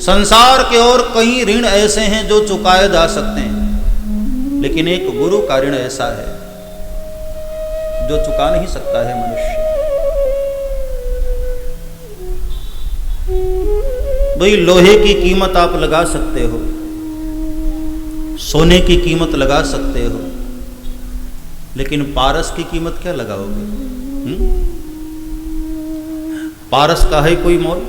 संसार के और कई ऋण ऐसे हैं जो चुकाए जा सकते हैं, लेकिन एक गुरु का ऋण ऐसा है जो चुका नहीं सकता है मनुष्य। भाई लोहे की कीमत आप लगा सकते हो, सोने की कीमत लगा सकते हो, लेकिन पारस की कीमत क्या लगाओगे? पारस का है कोई मोल?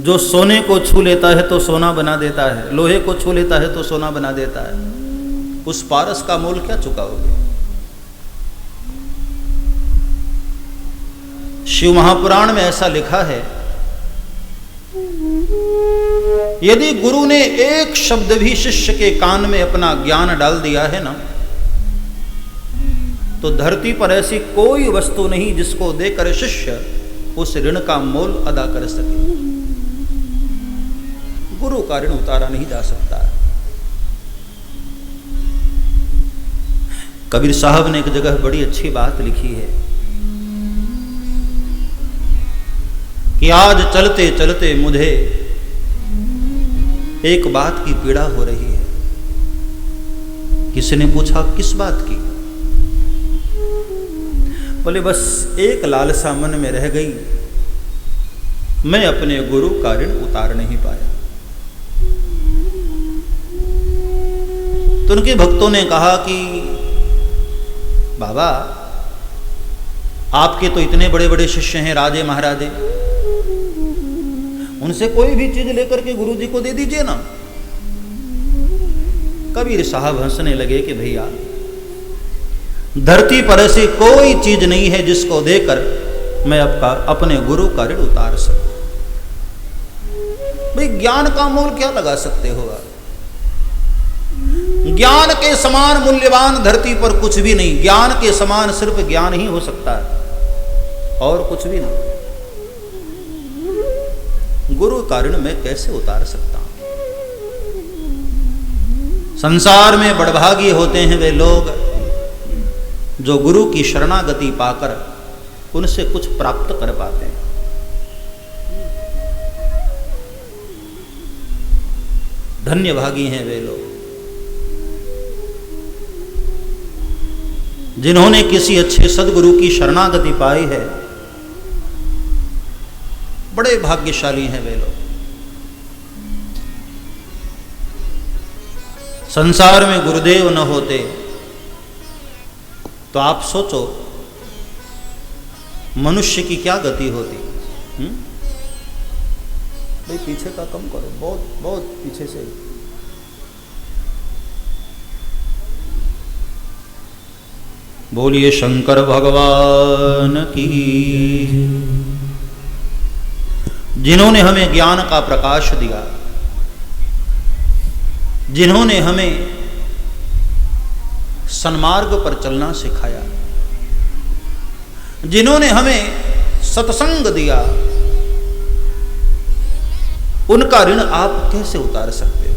जो सोने को छू लेता है तो सोना बना देता है, लोहे को छू लेता है तो सोना बना देता है, उस पारस का मोल क्या चुकाओगे? शिव महापुराण में ऐसा लिखा है, यदि गुरु ने एक शब्द भी शिष्य के कान में अपना ज्ञान डाल दिया है ना, तो धरती पर ऐसी कोई वस्तु नहीं जिसको देकर शिष्य उस ऋण का मोल अदा कर सके। गुरु का ऋण उतारा नहीं जा सकता। कबीर साहब ने एक जगह बड़ी अच्छी बात लिखी है कि आज चलते चलते मुझे एक बात की पीड़ा हो रही है। किसी ने पूछा किस बात की? बोले बस एक लालसा मन में रह गई, मैं अपने गुरु का ऋण उतार नहीं पाया। तो उनके भक्तों ने कहा कि बाबा आपके तो इतने बड़े बड़े शिष्य हैं, राजे महाराजे, उनसे कोई भी चीज लेकर के गुरु जी को दे दीजिए ना। कबीर साहब हंसने लगे कि भैया धरती पर ऐसी कोई चीज नहीं है जिसको देकर मैं अपने गुरु का ऋण उतार सकूं। भाई ज्ञान का मोल क्या लगा सकते हो आप? ज्ञान के समान मूल्यवान धरती पर कुछ भी नहीं। ज्ञान के समान सिर्फ ज्ञान ही हो सकता है और कुछ भी नहीं। गुरु का ऋण मैं कैसे उतार सकता हूं? संसार में बड़भागी होते हैं वे लोग जो गुरु की शरणागति पाकर उनसे कुछ प्राप्त कर पाते हैं। धन्य भागी हैं वे लोग जिन्होंने किसी अच्छे सदगुरु की शरणागति पाई है। बड़े भाग्यशाली हैं वे लोग। संसार में गुरुदेव न होते तो आप सोचो मनुष्य की क्या गति होती। भाई पीछे का कम करो, बहुत बहुत पीछे से। बोलिए शंकर भगवान की। जिन्होंने हमें ज्ञान का प्रकाश दिया, जिन्होंने हमें सन्मार्ग पर चलना सिखाया, जिन्होंने हमें सत्संग दिया, उनका ऋण आप कैसे उतार सकते हो?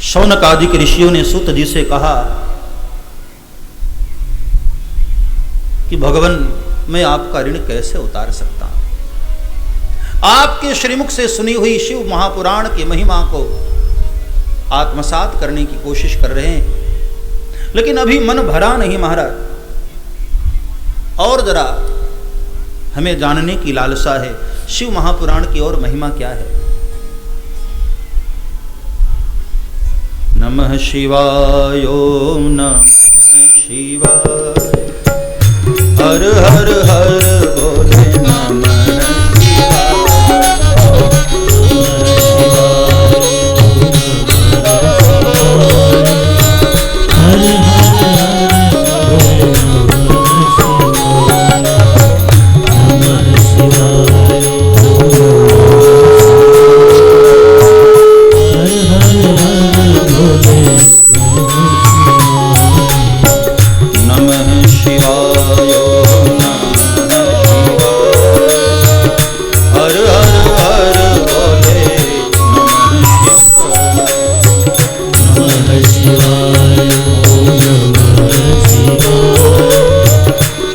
शौनक आदि के ऋषियों ने सूत जी से कहा कि भगवान मैं आपका ऋण कैसे उतार सकता हूं? आपके श्रीमुख से सुनी हुई शिव महापुराण की महिमा को आत्मसात करने की कोशिश कर रहे हैं, लेकिन अभी मन भरा नहीं महाराज। और जरा हमें जानने की लालसा है शिव महापुराण की और महिमा क्या है। नमः शिवाय ओम नमः शिवाय, हर हर हर बोले नमः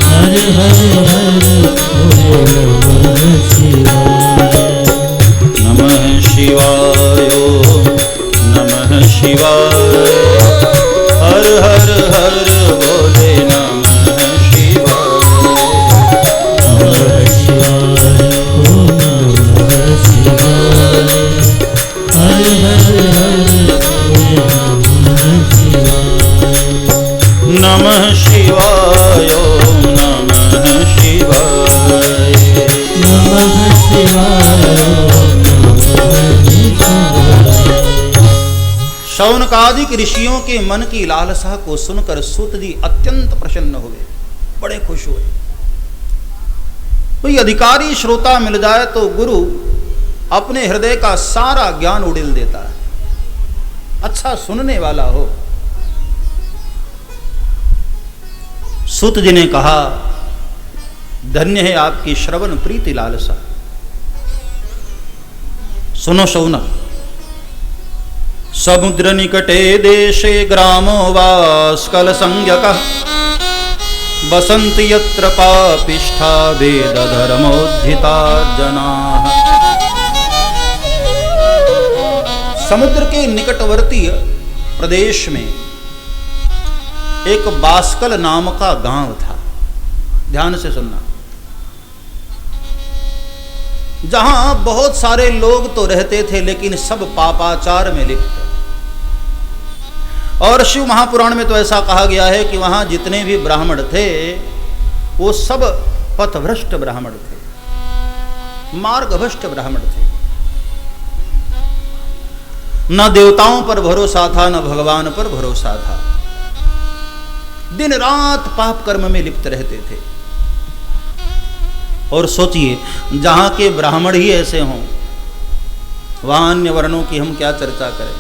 हर हर बोले नमः सौनकादिक ऋषियों के मन की लालसा को सुनकर सूत जी अत्यंत प्रसन्न हुए, बड़े खुश हुए। कोई अधिकारी श्रोता मिल जाए तो गुरु अपने हृदय का सारा ज्ञान उड़ेल देता है, अच्छा सुनने वाला हो। सूत जी ने कहा, धन्य है आपकी श्रवण प्रीति लालसा। सुनो शौनक, समुद्र निकटे देशे ग्रामो वास्कल संज्ञकः बसन्ति यत्र पापिष्ठा वेद धर्मोद्धिता जनाः। समुद्र के निकटवर्ती प्रदेश में एक बास्कल नाम का गांव था। ध्यान से सुनना। जहां बहुत सारे लोग तो रहते थे लेकिन सब पापाचार में लिप्त। और शिव महापुराण में तो ऐसा कहा गया है कि वहां जितने भी ब्राह्मण थे वो सब पथभ्रष्ट ब्राह्मण थे, मार्गभ्रष्ट ब्राह्मण थे। न देवताओं पर भरोसा था, न भगवान पर भरोसा था। दिन रात पाप कर्म में लिप्त रहते थे। और सोचिए, जहां के ब्राह्मण ही ऐसे हों, वहां अन्य वर्णों की हम क्या चर्चा करें।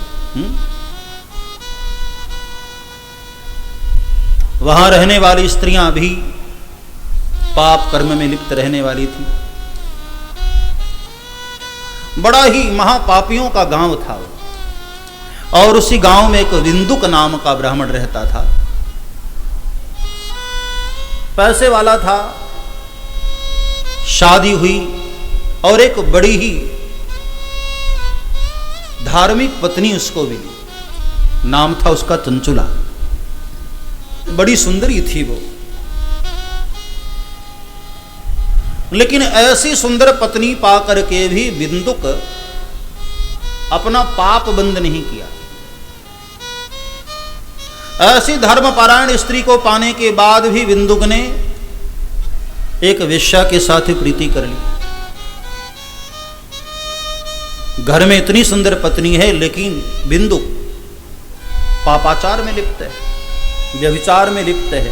वहां रहने वाली स्त्रियां भी पाप कर्म में लिप्त रहने वाली थी। बड़ा ही महापापियों का गांव था वो। और उसी गांव में एक विंदुक नाम का ब्राह्मण रहता था। पैसे वाला था, शादी हुई और एक बड़ी ही धार्मिक पत्नी उसको मिली। नाम था उसका चंचुला। बड़ी सुंदरी थी वो। लेकिन ऐसी सुंदर पत्नी पाकर के भी बिंदुक अपना पाप बंद नहीं किया। ऐसी धर्मपरायण स्त्री को पाने के बाद भी बिंदुक ने एक वेश्या के साथ प्रीति कर ली। घर में इतनी सुंदर पत्नी है लेकिन बिंदुक पापाचार में लिप्त है, व्यभिचार में लिप्त है।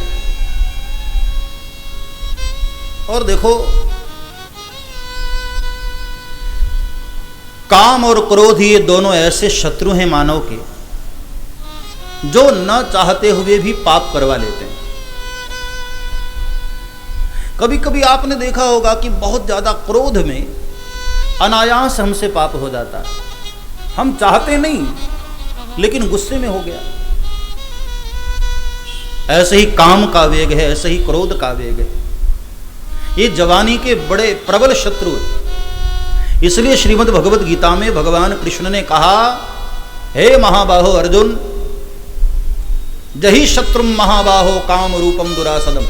और देखो, काम और क्रोध ये दोनों ऐसे शत्रु हैं मानव के, जो न चाहते हुए भी पाप करवा लेते हैं। कभी कभी आपने देखा होगा कि बहुत ज्यादा क्रोध में अनायास हमसे पाप हो जाता है। हम चाहते नहीं लेकिन गुस्से में हो गया। ऐसे ही काम का वेग है, ऐसे ही क्रोध का वेग है। ये जवानी के बड़े प्रबल शत्रु है। इसलिए श्रीमद् भगवद गीता में भगवान कृष्ण ने कहा, हे महाबाहो अर्जुन, जहि शत्रुम महाबाहो काम रूपम दुरासदम।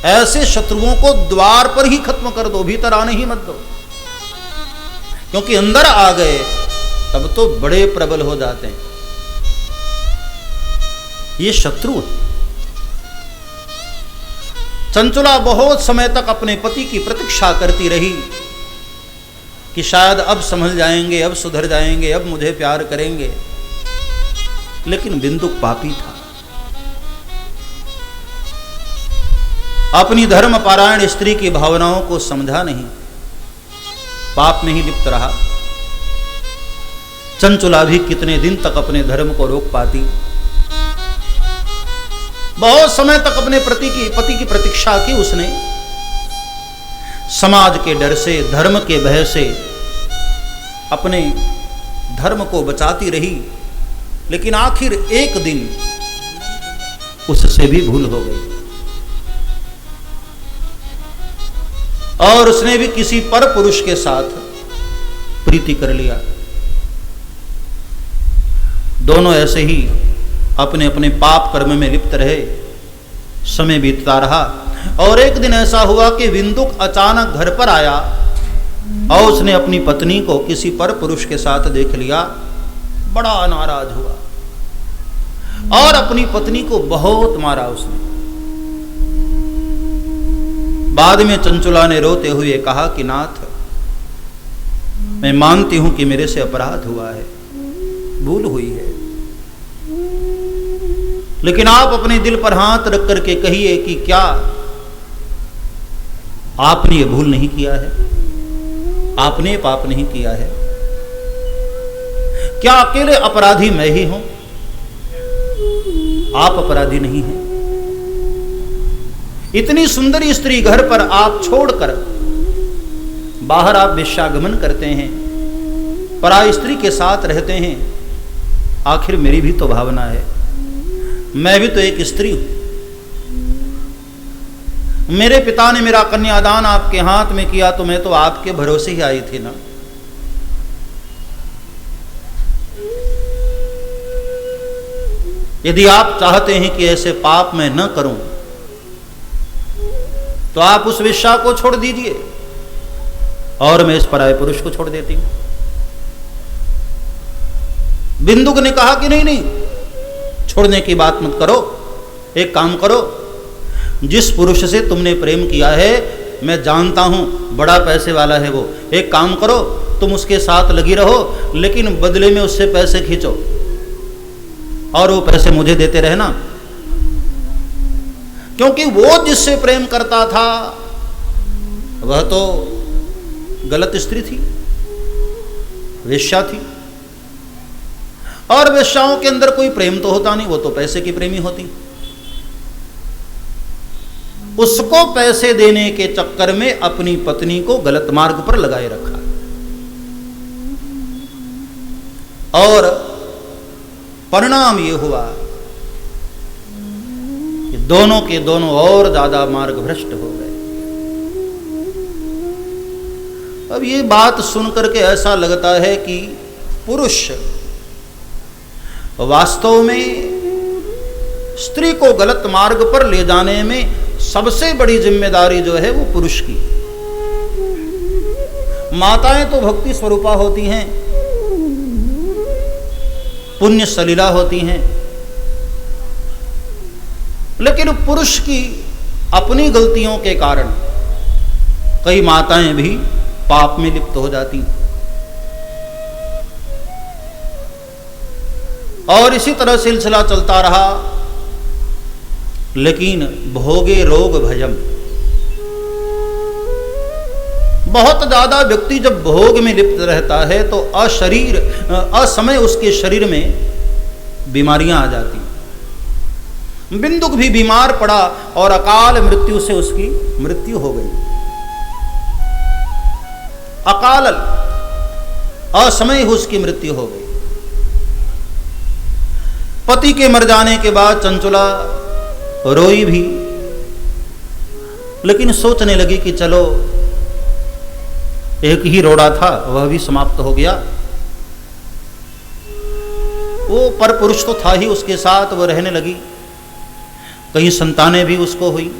ऐसे शत्रुओं को द्वार पर ही खत्म कर दो, भीतर आने ही मत दो। क्योंकि अंदर आ गए तब तो बड़े प्रबल हो जाते हैं। ये शत्रु है। चंचुला बहुत समय तक अपने पति की प्रतीक्षा करती रही कि शायद अब संभल जाएंगे, अब सुधर जाएंगे, अब मुझे प्यार करेंगे। लेकिन बिंदुक पापी था। अपनी धर्मपरायण स्त्री की भावनाओं को समझा नहीं, पाप में ही लिप्त रहा। चंचुला भी कितने दिन तक अपने धर्म को रोक पाती। बहुत समय तक अपने पति की प्रतीक्षा की उसने। समाज के डर से, धर्म के भय से अपने धर्म को बचाती रही। लेकिन आखिर एक दिन उससे भी भूल हो गई और उसने भी किसी पर पुरुष के साथ प्रीति कर लिया। दोनों ऐसे ही अपने अपने पाप कर्म में लिप्त रहे, समय बीतता रहा। और एक दिन ऐसा हुआ कि बिंदुक अचानक घर पर आया और उसने अपनी पत्नी को किसी पर पुरुष के साथ देख लिया। बड़ा नाराज हुआ और अपनी पत्नी को बहुत मारा उसने। बाद में चंचुला ने रोते हुए कहा कि नाथ, मैं मानती हूं कि मेरे से अपराध हुआ है, भूल हुई है। लेकिन आप अपने दिल पर हाथ रख करके कहिए कि क्या आपने ये भूल नहीं किया है? आपने पाप नहीं किया है? क्या अकेले अपराधी मैं ही हूं? आप अपराधी नहीं हैं। इतनी सुंदर स्त्री घर पर आप छोड़कर बाहर आप वेश्यागमन करते हैं, पराई स्त्री के साथ रहते हैं। आखिर मेरी भी तो भावना है, मैं भी तो एक स्त्री हूं। मेरे पिता ने मेरा कन्यादान आपके हाथ में किया तो मैं तो आपके भरोसे ही आई थी ना। यदि आप चाहते हैं कि ऐसे पाप मैं न करूं तो आप उस वेश्या को छोड़ दीजिए और मैं इस पराये पुरुष को छोड़ देती हूं। बिंदुक ने कहा कि नहीं नहीं, छोड़ने की बात मत करो। एक काम करो, जिस पुरुष से तुमने प्रेम किया है मैं जानता हूं बड़ा पैसे वाला है वो। एक काम करो, तुम उसके साथ लगी रहो, लेकिन बदले में उससे पैसे खींचो और वो पैसे मुझे देते रहना। क्योंकि वो जिससे प्रेम करता था वह तो गलत स्त्री थी, वेश्या थी। और वेश्याओं के अंदर कोई प्रेम तो होता नहीं, वो तो पैसे की प्रेमी होती। उसको पैसे देने के चक्कर में अपनी पत्नी को गलत मार्ग पर लगाए रखा और परिणाम ये हुआ कि दोनों के दोनों और ज्यादा मार्ग भ्रष्ट हो गए। अब ये बात सुनकर के ऐसा लगता है कि पुरुष वास्तव में स्त्री को गलत मार्ग पर ले जाने में सबसे बड़ी जिम्मेदारी जो है वो पुरुष की। माताएं तो भक्ति स्वरूपा होती हैं, पुण्य सलीला होती हैं, लेकिन पुरुष की अपनी गलतियों के कारण कई माताएं भी पाप में लिप्त हो जाती। और इसी तरह सिलसिला चलता रहा। लेकिन भोगे रोग भयम, बहुत ज्यादा व्यक्ति जब भोग में लिप्त रहता है तो असमय उसके शरीर में बीमारियां आ जाती। बिंदुक भी बीमार पड़ा और अकाल मृत्यु से उसकी मृत्यु हो गई। अकाल असमय उसकी मृत्यु हो गई। पति के मर जाने के बाद चंचुला रोई भी, लेकिन सोचने लगी कि चलो एक ही रोड़ा था वह भी समाप्त हो गया। वो पर पुरुष तो था ही उसके साथ, वो रहने लगी। कहीं संतानें भी उसको हुई।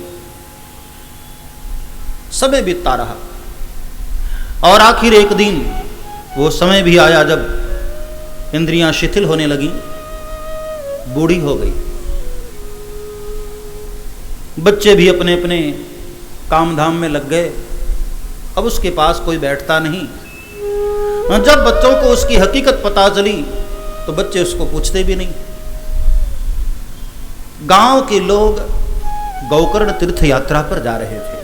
समय बीतता रहा और आखिर एक दिन वो समय भी आया जब इंद्रियां शिथिल होने लगी, बूढ़ी हो गई। बच्चे भी अपने अपने काम धाम में लग गए। अब उसके पास कोई बैठता नहीं। जब बच्चों को उसकी हकीकत पता चली तो बच्चे उसको पूछते भी नहीं। गांव के लोग गौकर्ण तीर्थ यात्रा पर जा रहे थे।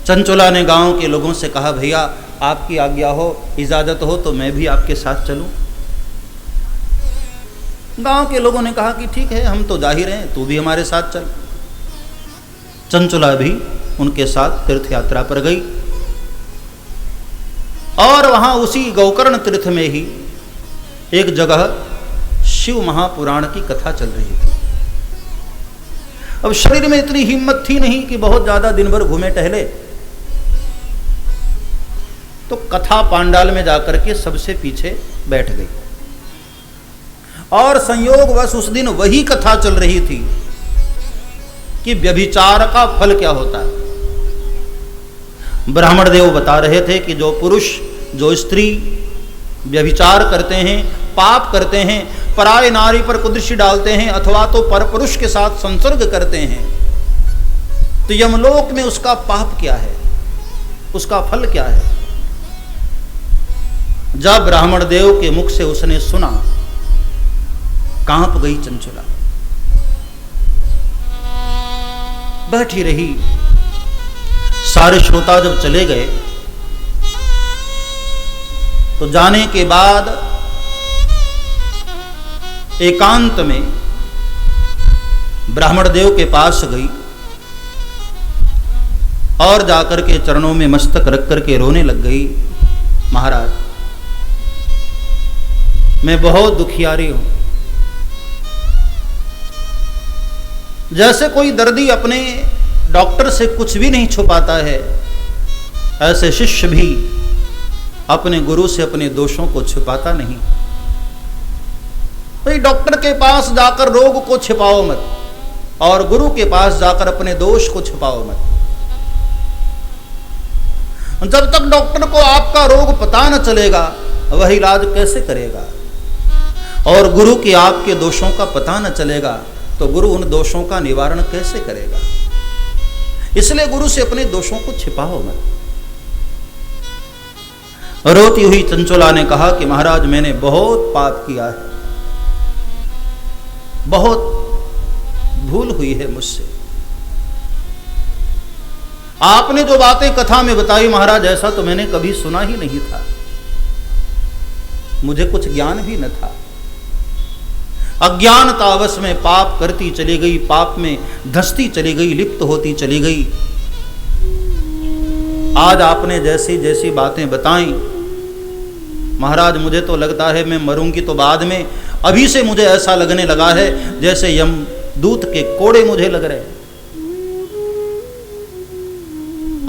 चंचुला ने गांव के लोगों से कहा, भैया आपकी आज्ञा हो, इजाजत हो तो मैं भी आपके साथ चलूं। गांव के लोगों ने कहा कि ठीक है, हम तो जा ही रहे हैं, तू भी हमारे साथ चल। चंचुला भी उनके साथ तीर्थ यात्रा पर गई और वहां उसी गौकर्ण तीर्थ में ही एक जगह शिव महापुराण की कथा चल रही थी। अब शरीर में इतनी हिम्मत थी नहीं कि बहुत ज्यादा दिन भर घूमे टहले, तो कथा पांडाल में जाकर के सबसे पीछे बैठ गई। और संयोगवश उस दिन वही कथा चल रही थी कि व्यभिचार का फल क्या होता है। ब्राह्मण देव बता रहे थे कि जो पुरुष, जो स्त्री व्यभिचार करते हैं, पाप करते हैं, पराय नारी पर कुदृष्टि डालते हैं अथवा तो परपुरुष के साथ संसर्ग करते हैं, तो यमलोक में उसका पाप क्या है, उसका फल क्या है। जब ब्राह्मण देव के मुख से उसने सुना, कांप गई चंचुला, बैठी रही। सारे श्रोता जब चले गए तो जाने के बाद एकांत में ब्राह्मण देव के पास गई और जाकर के चरणों में मस्तक रख करके रोने लग गई। महाराज, मैं बहुत दुखियारी हूं। जैसे कोई दर्दी अपने डॉक्टर से कुछ भी नहीं छुपाता है, ऐसे शिष्य भी अपने गुरु से अपने दोषों को छुपाता नहीं। भाई डॉक्टर के पास जाकर रोग को छिपाओ मत, और गुरु के पास जाकर अपने दोष को छिपाओ मत। जब तक डॉक्टर को आपका रोग पता न चलेगा, वह इलाज कैसे करेगा? और गुरु के आपके दोषों का पता न चलेगा तो गुरु उन दोषों का निवारण कैसे करेगा? इसलिए गुरु से अपने दोषों को छिपाओ मत। रोती हुई चंचुला ने कहा कि महाराज, मैंने बहुत पाप किया है, बहुत भूल हुई है मुझसे। आपने जो बातें कथा में बताई महाराज, ऐसा तो मैंने कभी सुना ही नहीं था। मुझे कुछ ज्ञान भी न था। अज्ञानतावश में पाप करती चली गई, पाप में धंसती चली गई, लिप्त होती चली गई। आज आपने जैसी जैसी बातें बताई महाराज, मुझे तो लगता है मैं मरूंगी तो बाद में। अभी से मुझे ऐसा लगने लगा है जैसे यमदूत के कोड़े मुझे लग रहे हैं।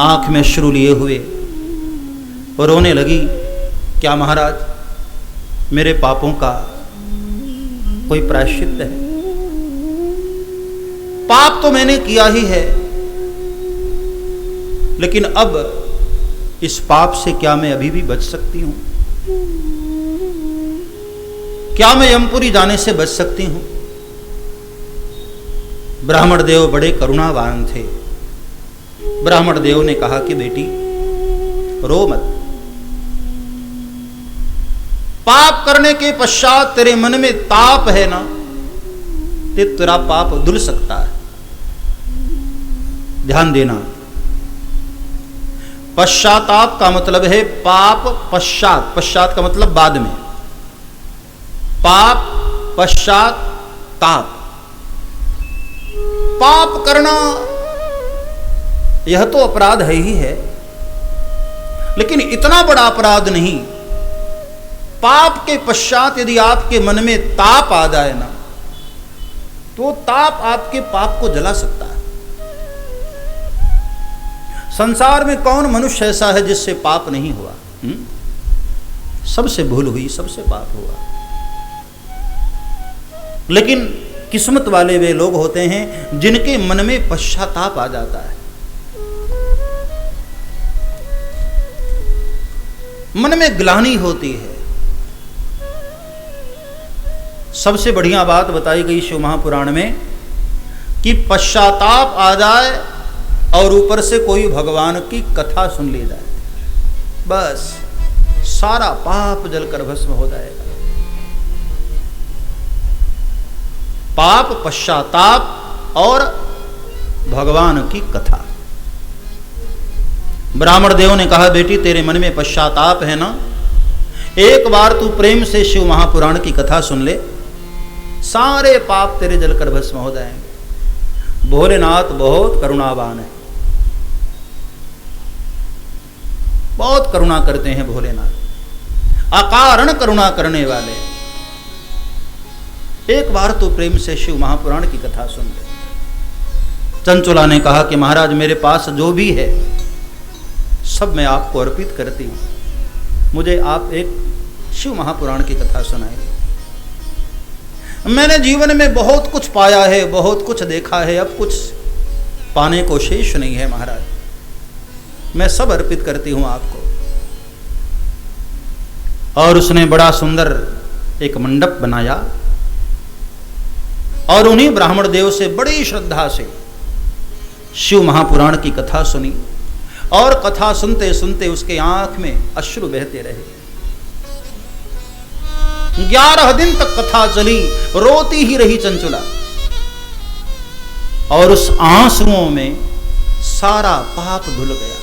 आंख में अश्रु लिए हुए और रोने लगी। क्या महाराज, मेरे पापों का कोई प्रायश्चित है? पाप तो मैंने किया ही है, लेकिन अब इस पाप से क्या मैं अभी भी बच सकती हूं? क्या मैं यमपुरी जाने से बच सकती हूं? ब्राह्मण देव बड़े करुणावान थे। ब्राह्मण देव ने कहा कि बेटी रो मत। पाप करने के पश्चात तेरे मन में ताप है ना, तेरा पाप धुल सकता है। ध्यान देना, पश्चाताप का मतलब है पाप पश्चात। पश्चात का मतलब बाद में। पाप पश्चात ताप। पाप करना यह तो अपराध है ही है, लेकिन इतना बड़ा अपराध नहीं। पाप के पश्चात यदि आपके मन में ताप आ जाए ना, तो ताप आपके पाप को जला सकता है। संसार में कौन मनुष्य ऐसा है जिससे पाप नहीं हुआ? सबसे भूल हुई, सबसे पाप हुआ। लेकिन किस्मत वाले वे लोग होते हैं जिनके मन में पश्चाताप आ जाता है। मन में ग्लानि होती है। सबसे बढ़िया बात बताई गई शिव महापुराण में कि पश्चाताप आ जाए और ऊपर से कोई भगवान की कथा सुन ली जाए, बस सारा पाप जलकर भस्म हो जाएगा। पाप, पश्चाताप और भगवान की कथा। ब्राह्मण देव ने कहा, बेटी तेरे मन में पश्चाताप है ना, एक बार तू प्रेम से शिव महापुराण की कथा सुन ले, सारे पाप तेरे जलकर भस्म हो जाएंगे। भोलेनाथ बहुत करुणावान है, बहुत करुणा करते हैं भोलेनाथ, अकारण करुणा करने वाले। एक बार तो प्रेम से शिव महापुराण की कथा सुन ले। चंचुला ने कहा कि महाराज, मेरे पास जो भी है सब मैं आपको अर्पित करती हूं, मुझे आप एक शिव महापुराण की कथा सुनाइए। मैंने जीवन में बहुत कुछ पाया है, बहुत कुछ देखा है, अब कुछ पाने को शेष नहीं है महाराज, मैं सब अर्पित करती हूं आपको। और उसने बड़ा सुंदर एक मंडप बनाया और उन्हीं ब्राह्मण देव से बड़ी श्रद्धा से शिव महापुराण की कथा सुनी। और कथा सुनते सुनते उसके आंख में अश्रु बहते रहे। 11 दिन तक कथा चली, रोती ही रही चंचुला। और उस आंसुओं में सारा पाप धुल गया।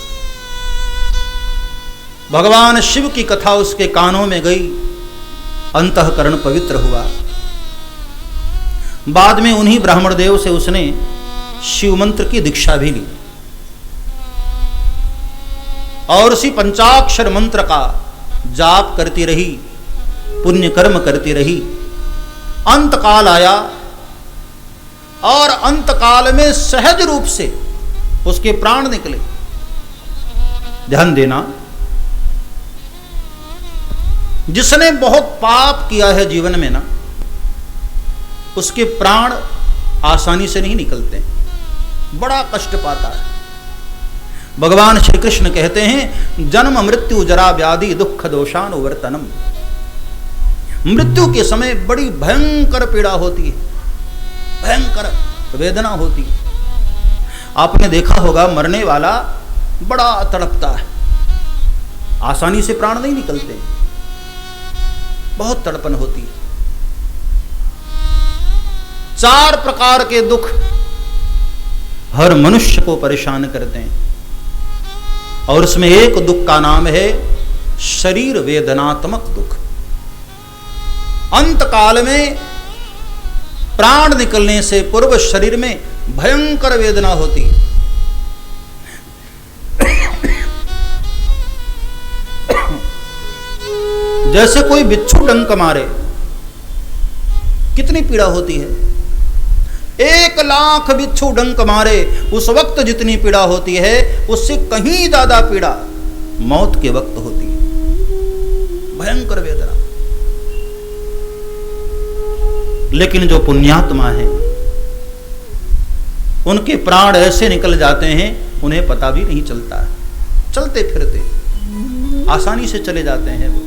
भगवान शिव की कथा उसके कानों में गई, अंतःकरण पवित्र हुआ। बाद में उन्हीं ब्राह्मण देव से उसने शिव मंत्र की दीक्षा भी ली और उसी पंचाक्षर मंत्र का जाप करती रही, पुण्य कर्म करती रही। अंतकाल आया और अंतकाल में सहज रूप से उसके प्राण निकले। ध्यान देना, जिसने बहुत पाप किया है जीवन में ना, उसके प्राण आसानी से नहीं निकलते, बड़ा कष्ट पाता है। भगवान श्री कृष्ण कहते हैं, जन्म मृत्यु जरा व्याधि दुख दोषानुवर्तनम। मृत्यु के समय बड़ी भयंकर पीड़ा होती है, भयंकर वेदना होती है। आपने देखा होगा, मरने वाला बड़ा तड़पता है, आसानी से प्राण नहीं निकलते, बहुत तड़पन होती है। 4 प्रकार के दुख हर मनुष्य को परेशान करते हैं और उसमें एक दुख का नाम है शरीर वेदनात्मक दुख। अंतकाल में प्राण निकलने से पूर्व शरीर में भयंकर वेदना होती है। जैसे कोई बिच्छू डंक मारे, कितनी पीड़ा होती है। 1 लाख बिच्छू डंक मारे उस वक्त जितनी पीड़ा होती है, उससे कहीं ज्यादा पीड़ा मौत के वक्त होती है, भयंकर वेदना। लेकिन जो पुण्यात्मा है, उनके प्राण ऐसे निकल जाते हैं, उन्हें पता भी नहीं चलता, चलते फिरते आसानी से चले जाते हैं वो।